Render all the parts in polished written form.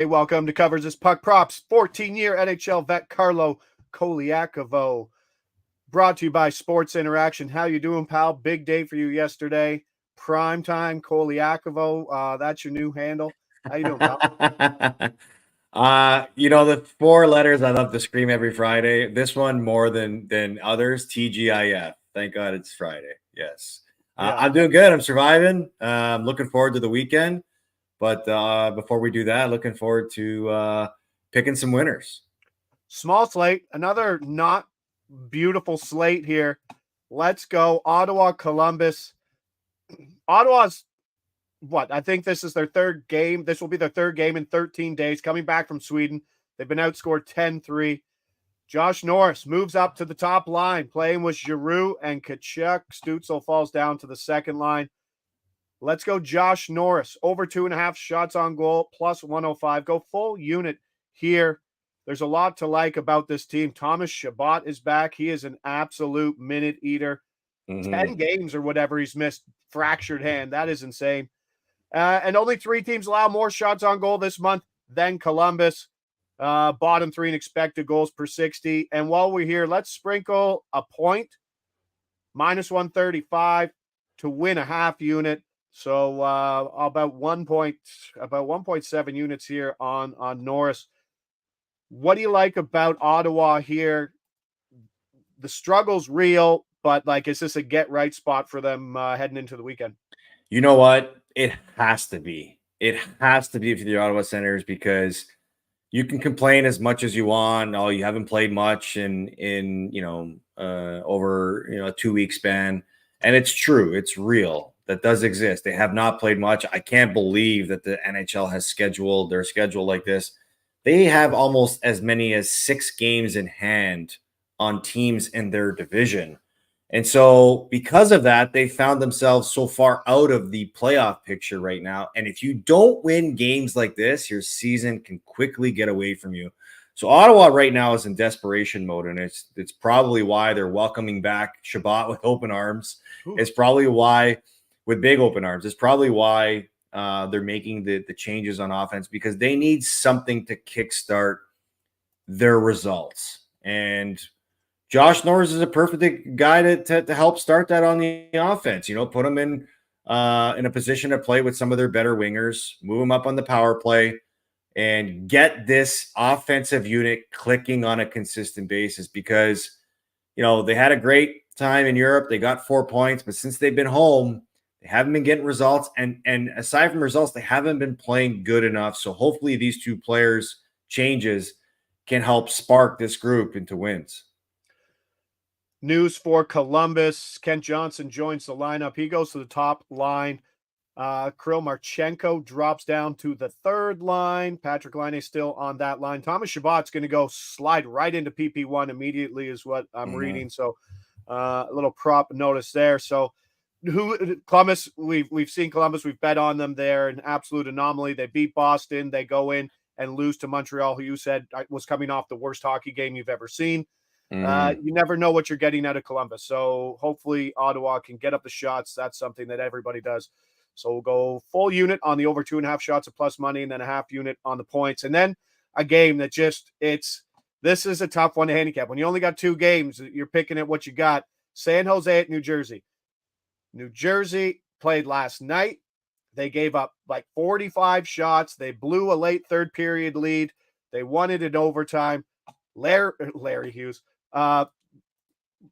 Hey, welcome to Covers This Puck Props. 14-year NHL vet Carlo Colaiacovo. Brought to you by Sports Interaction. How you doing, pal? Big day for you yesterday. Primetime Colaiacovo. That's your new handle. How you doing, pal? The four letters I love to scream every Friday. This one more than others. TGIF. Thank God it's Friday. Yes. Yeah. I'm doing good. I'm surviving. Looking forward to the weekend. But before we do that, looking forward to picking some winners. Small slate. Another not beautiful slate here. Let's go. Ottawa, Columbus. Ottawa's what? I think this is their third game. This will be their third game in 13 days, coming back from Sweden. They've been outscored 10-3. Josh Norris moves up to the top line, playing with Giroux and Kachuk. Stützle falls down to the second line. Let's go Josh Norris. Over 2.5 shots on goal, plus 105. Go full unit here. There's a lot to like about this team. Thomas Chabot is back. He is an absolute minute eater. 10 games or whatever he's missed. Fractured hand. That is insane. And only 3 teams allow more shots on goal this month than Columbus. Bottom 3 in expected goals per 60. And while we're here, let's sprinkle a point, minus 135 to win a half unit. So about 1.7 units here on Norris. What do you like about Ottawa here? The struggle's real, but is this a get right spot for them heading into the weekend? You know what? It has to be. It has to be for the Ottawa Senators because you can complain as much as you want. Oh, you haven't played much in over a 2-week span, and it's true. It's real. That does exist. They have not played much. I can't believe that the NHL has scheduled their schedule like this. They have almost as many as 6 games in hand on teams in their division. And so because of that, they found themselves so far out of the playoff picture right now. And if you don't win games like this, your season can quickly get away from you. So Ottawa right now is in desperation mode, and it's probably why they're welcoming back Chabot with open arms. Ooh. It's probably why with big open arms. It's probably why they're making the changes on offense because they need something to kickstart their results. And Josh Norris is a perfect guy to help start that on the offense. Put him in a position to play with some of their better wingers, move him up on the power play, and get this offensive unit clicking on a consistent basis because, they had a great time in Europe. They got 4 points, but since they've been home, they haven't been getting results. And aside from results, they haven't been playing good enough. So hopefully these 2 players' changes can help spark this group into wins. News for Columbus. Kent Johnson joins the lineup. He goes to the top line. Kirill Marchenko drops down to the third line. Patrick Laine still on that line. Thomas Chabot's going to go slide right into PP1 immediately is what I'm reading. So a little prop notice there. So Columbus, we've seen Columbus. We've bet on them. They're an absolute anomaly. They beat Boston. They go in and lose to Montreal, who you said was coming off the worst hockey game you've ever seen. You never know what you're getting out of Columbus. So hopefully Ottawa can get up the shots. That's something that everybody does. So we'll go full unit on the over 2.5 shots of plus money and then a half unit on the points. And then a game that this is a tough one to handicap. When you only got 2 games, you're picking at what you got. San Jose at New Jersey. New Jersey played last night. They gave up 45 shots. They blew a late third period lead. They won it in overtime. Larry Hughes.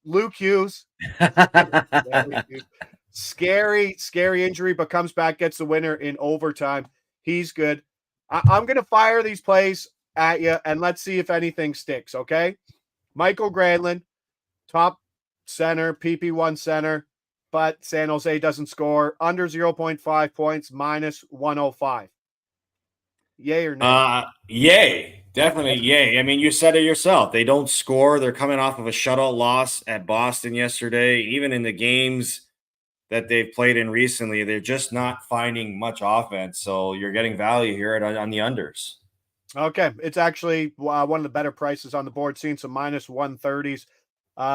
Luke Hughes. Scary injury, but comes back, gets the winner in overtime. He's good. I'm going to fire these plays at you, and let's see if anything sticks, okay? Michael Granlund, top center, PP1 center, but San Jose doesn't score. Under 0.5 points, minus 105. Yay or nay? Yay. Definitely yay. I mean, you said it yourself. They don't score. They're coming off of a shutout loss at Boston yesterday. Even in the games that they've played in recently, they're just not finding much offense. So you're getting value here on the unders. Okay. It's actually one of the better prices on the board, seeing some minus 130s.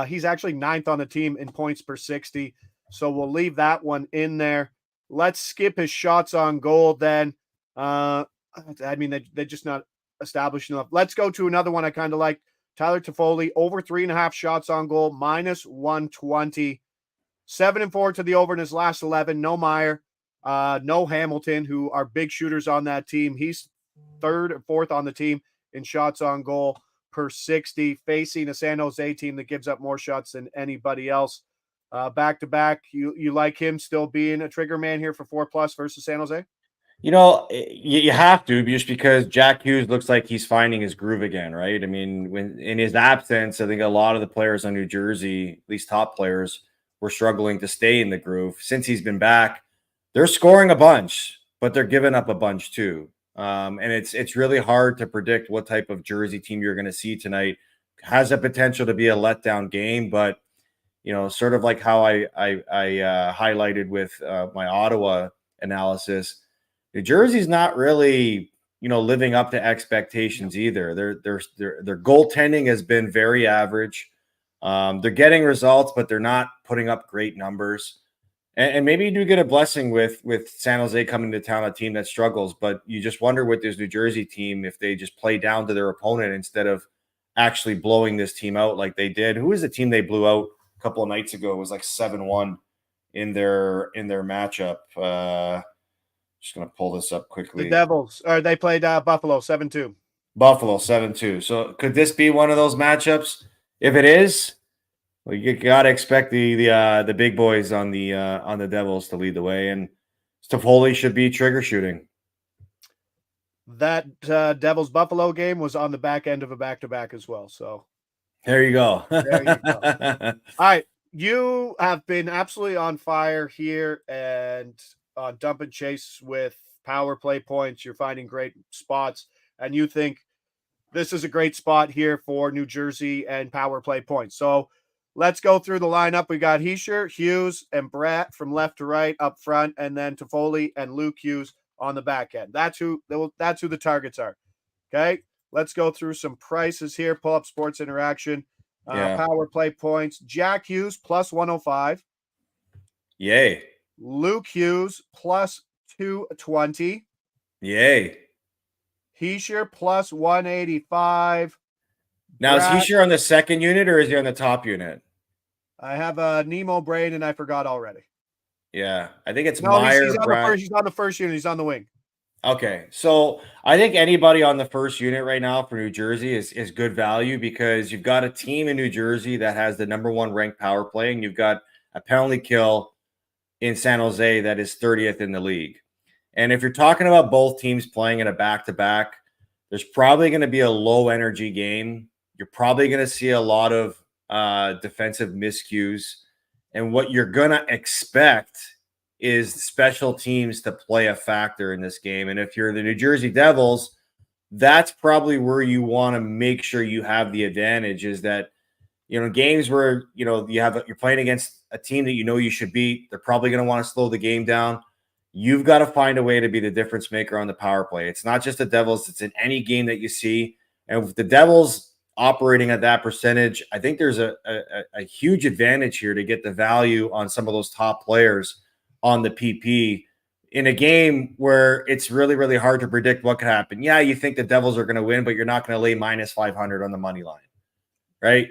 He's actually 9th on the team in points per 60. So we'll leave that one in there. Let's skip his shots on goal then. I mean, they're just not established enough. Let's go to another one I kind of like. Tyler Toffoli, over 3.5 shots on goal, minus 120. 7-4 to the over in his last 11. No Meyer, no Hamilton, who are big shooters on that team. He's third or fourth on the team in shots on goal per 60, facing a San Jose team that gives up more shots than anybody else. Back to back, you like him still being a trigger man here for 4+ versus San Jose? You have to, just because Jack Hughes looks like he's finding his groove again, right? I mean, when in his absence, I think a lot of the players on New Jersey, at least top players, were struggling to stay in the groove. Since he's been back, they're scoring a bunch, but they're giving up a bunch too. And it's really hard to predict what type of Jersey team you're going to see tonight. Has a potential to be a letdown game, but sort of like how I highlighted with my Ottawa analysis. New Jersey's not really, living up to expectations either. Their goaltending has been very average. They're getting results, but they're not putting up great numbers. And maybe you do get a blessing with San Jose coming to town, a team that struggles. But you just wonder with this New Jersey team if they just play down to their opponent instead of actually blowing this team out like they did. Who was the team they blew out a couple of nights ago? It was like 7-1 in their matchup. Just going to pull this up quickly. The Devils, or they played Buffalo 7-2. Buffalo 7-2. So could this be one of those matchups? If it is, well, you got to expect the big boys on the Devils to lead the way, and Toffoli should be trigger shooting. That Devils Buffalo game was on the back end of a back-to-back as well. So there you go. There you go. All right, you have been absolutely on fire here and on dump and chase with power play points. You're finding great spots, and you think this is a great spot here for New Jersey and power play points. So let's go through the lineup. We got Hischier, Hughes, and Bratt from left to right up front, and then Toffoli and Luke Hughes on the back end. That's who the targets are. Okay, let's go through some prices here. Pull up Sports Interaction. Power play points. Jack Hughes plus 105. Yay. Luke Hughes plus 220. Yay. Hischier plus 185. Now, is Hischier on the second unit or is he on the top unit? I have a Nemo brain and I forgot already. Yeah, I think it's Meyer. He's on the first unit. He's on the wing. Okay, so I think anybody on the first unit right now for New Jersey is good value because you've got a team in New Jersey that has the number 1 ranked power play, and you've got a penalty kill in San Jose that is 30th in the league. And if you're talking about both teams playing in a back-to-back, there's probably going to be a low-energy game. You're probably going to see a lot of defensive miscues. And what you're going to expect is special teams to play a factor in this game. And if you're the New Jersey Devils, that's probably where you want to make sure you have the advantage, is that, games where, you're playing against a team that you should beat, they're probably going to want to slow the game down. You've got to find a way to be the difference maker on the power play. It's not just the Devils, it's in any game that you see. And with the Devils operating at that percentage, I think there's a huge advantage here to get the value on some of those top players on the PP in a game where it's really, really hard to predict what could happen. Yeah, you think the Devils are going to win, but you're not going to lay minus 500 on the money line, right?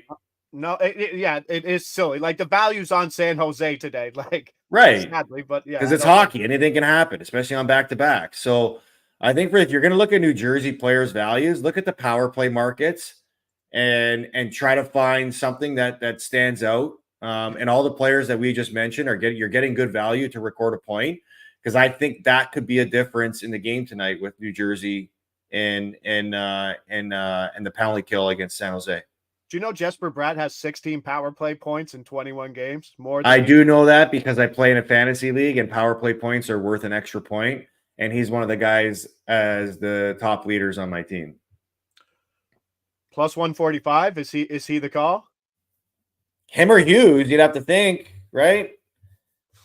No, it is silly. Like the value's on San Jose today, like right, sadly, but yeah, because it's hockey, anything can happen, especially on back-to-back. So I think if you're going to look at New Jersey players' values, look at the power play markets and try to find something that stands out. And all the players that we just mentioned you're getting good value to record a point, because I think that could be a difference in the game tonight with New Jersey and the penalty kill against San Jose. Do you know Jesper Bratt has 16 power play points in 21 games? More than I do know that because I play in a fantasy league and power play points are worth an extra point. And he's one of the guys as the top leaders on my team. Plus 145. Is he the call? Him or Hughes, you'd have to think, right?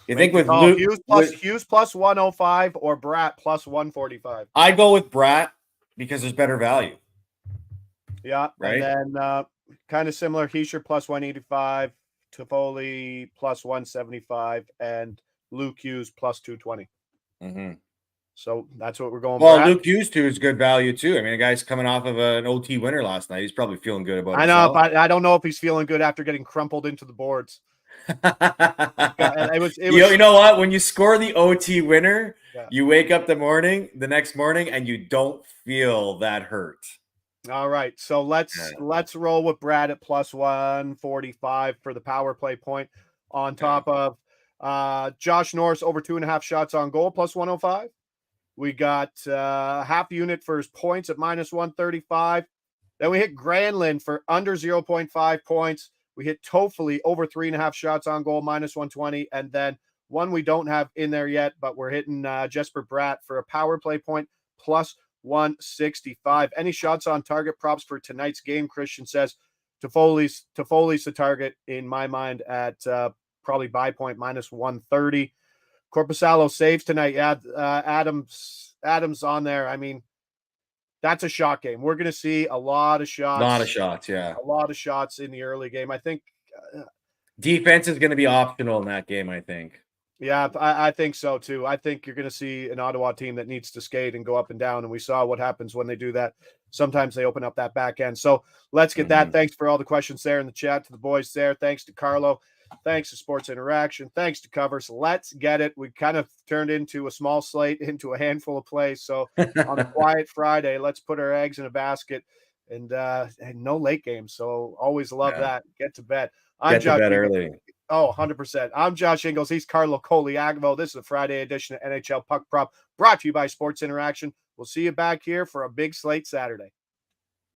You think with Luke, Hughes plus 105 or Bratt plus 145? I go with Bratt because there's better value. Yeah, right. And then kind of similar, Hischier plus 185, Toffoli plus 175, and Luke Hughes plus 220. Mm-hmm. So that's what we're going. Well, Brad. Luke Hughes too is good value too. I mean, the guy's coming off of an OT winner last night. He's probably feeling good about I know, himself. but I don't know if he's feeling good after getting crumpled into the boards. It was. You know what? When you score the OT winner, Yeah. you wake up the next morning, and you don't feel that hurt. All right, so let's roll with Brad at plus 145 for the power play point, on top of Josh Norris over 2.5 shots on goal plus 105. We got half unit for his points at minus 135. Then we hit Granlund for under 0.5 points. We hit Toffoli over 3.5 shots on goal minus 120, and then one we don't have in there yet, but we're hitting Jesper Bratt for a power play point plus 165. Any shots on target props for tonight's game? Christian says Toffoli's the target in my mind at probably buy point minus 130. Korpisalo saves tonight. Yeah, Adams on there. I mean, that's a shot game. We're going to see a lot of shots. A lot of shots, yeah. A lot of shots in the early game. I think defense is going to be optional in that game, I think. Yeah, I think so too. I think you're going to see an Ottawa team that needs to skate and go up and down, and we saw what happens when they do that. Sometimes they open up that back end. So let's get that. Thanks for all the questions there in the chat to the boys there. Thanks to Carlo. Thanks to Sports Interaction. Thanks to Covers. Let's get it. We kind of turned into a small slate into a handful of plays. So on a quiet Friday, let's put our eggs in a basket and no late games. So always love that. Get to bed. Get to bed early. Oh, 100%. I'm Josh Ingles. He's Carlo Colaiacovo. This is a Friday edition of NHL Puck Prop brought to you by Sports Interaction. We'll see you back here for a big slate Saturday.